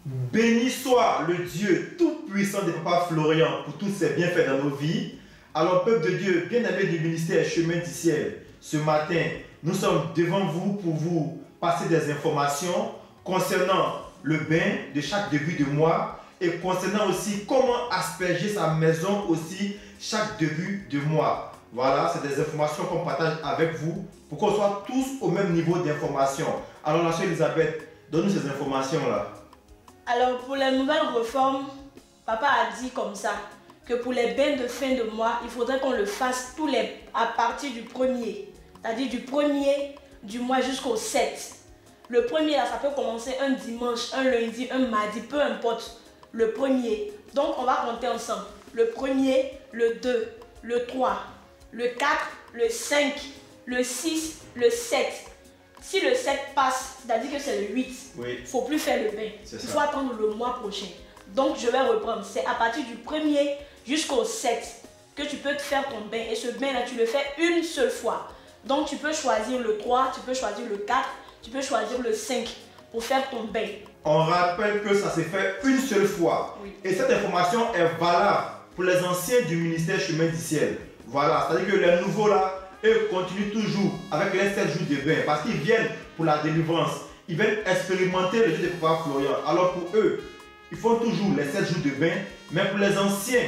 Béni soit le Dieu tout-puissant de Papa Florian pour tous ses bienfaits dans nos vies. Alors, peuple de Dieu, bien-aimé du ministère Chemin du Ciel, ce matin, nous sommes devant vous pour vous passer des informations concernant le bain de chaque début de mois et concernant aussi comment asperger sa maison aussi chaque début de mois. Voilà, c'est des informations qu'on partage avec vous pour qu'on soit tous au même niveau d'information. Alors, la sœur Elisabeth, donne-nous ces informations-là. Alors, pour les nouvelles réformes, papa a dit comme ça, que pour les bains de fin de mois, il faudrait qu'on le fasse à partir du 1er. C'est-à-dire du 1er du mois jusqu'au 7. Le 1er, là, ça peut commencer un dimanche, un lundi, un mardi, peu importe. Le 1er. Donc, on va compter ensemble. Le 1er, le 2, le 3, le 4, le 5, le 6, le 7. Si le 7 passe, c'est-à-dire que c'est le 8, il ne faut plus faire le bain. Il faut attendre le mois prochain. Donc, je vais reprendre. C'est à partir du 1er jusqu'au 7 que tu peux te faire ton bain. Et ce bain-là, tu le fais une seule fois. Donc, tu peux choisir le 3, tu peux choisir le 4, tu peux choisir le 5 pour faire ton bain. On rappelle que ça s'est fait une seule fois. Oui. Et cette information est valable pour les anciens du ministère Chemin du Ciel. Voilà, c'est-à-dire que les nouveaux là, eux continuent toujours avec les 7 jours de bain parce qu'ils viennent pour la délivrance. Ils viennent expérimenter le Dieu de Papa Florian. Alors pour eux, ils font toujours les 7 jours de bain. Mais pour les anciens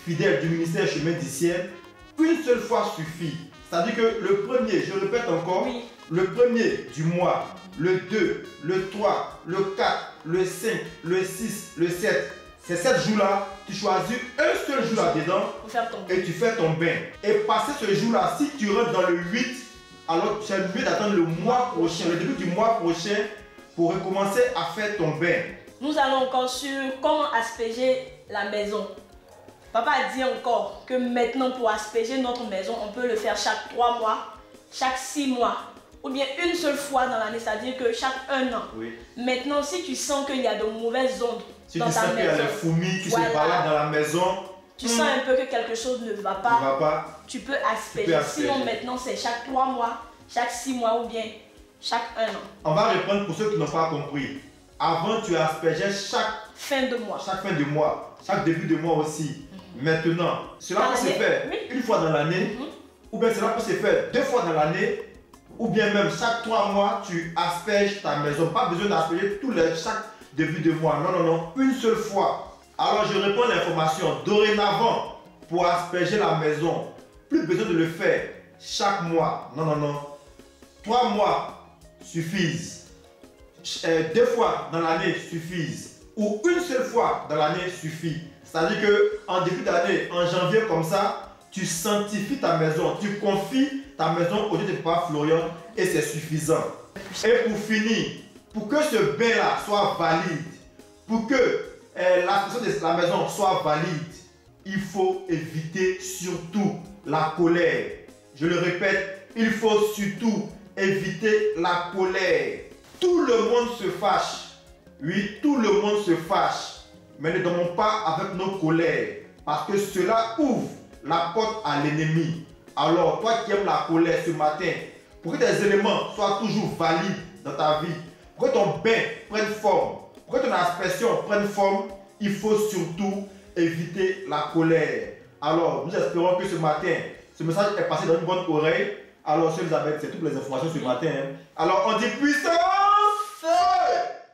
fidèles du ministère Chemin du Ciel, une seule fois suffit. C'est-à-dire que le 1er, je répète encore, oui, le 1er du mois, le 2, le 3, le 4, le 5, le 6, le 7, ces 7 jours-là, tu choisis un seul jour là-dedans et tu fais ton bain. Et passer ce jour-là, si tu rentres dans le 8, alors c'est mieux d'attendre le mois prochain, le début du mois prochain, pour recommencer à faire ton bain. Nous allons encore sur comment asperger la maison. Papa a dit encore que maintenant pour asperger notre maison, on peut le faire chaque 3 mois, chaque 6 mois, ou bien une seule fois dans l'année, c'est-à-dire que chaque 1 an. Oui. Maintenant, si tu sens qu'il y a de mauvaises ondes dans ta maison, si tu sens qu'il y a des fourmis qui se baladent dans la maison, tu sens un peu que quelque chose ne va pas, tu peux asperger. Sinon maintenant c'est chaque 3 mois, chaque 6 mois ou bien chaque 1 an. On va répondre pour ceux qui n'ont pas compris. Avant tu aspergeais chaque fin de mois. Chaque fin de mois, chaque début de mois aussi. Maintenant, cela peut se faire une fois dans l'année, ou bien cela peut se faire 2 fois dans l'année, ou bien même chaque 3 mois, tu asperges ta maison. Pas besoin d'asperger chaque début de mois. Non, non, non, une seule fois. Alors je réponds à l'information. Dorénavant, pour asperger la maison, plus besoin de le faire chaque mois. Non, non, non. 3 mois suffisent. 2 fois dans l'année suffisent. Ou une seule fois dans l'année suffit. C'est-à-dire qu'en début d'année, en janvier comme ça, tu sanctifies ta maison, tu confies ta maison au Dieu de Papa Florian et c'est suffisant. Et pour finir, pour que ce bain-là soit valide, pour que la personne de la maison soit valide, il faut éviter surtout la colère. Je le répète, il faut surtout éviter la colère. Tout le monde se fâche. Oui, tout le monde se fâche. Mais ne dormons pas avec nos colères, parce que cela ouvre la porte à l'ennemi. Alors, toi qui aimes la colère ce matin, pour que tes éléments soient toujours valides dans ta vie, pour que ton bain prenne forme, pour que ton aspersion prenne forme, il faut surtout éviter la colère. Alors, nous espérons que ce matin, ce message est passé dans une bonne oreille. Alors, sœur Elisabeth, c'est toutes les informations ce matin. Alors, on dit puissance!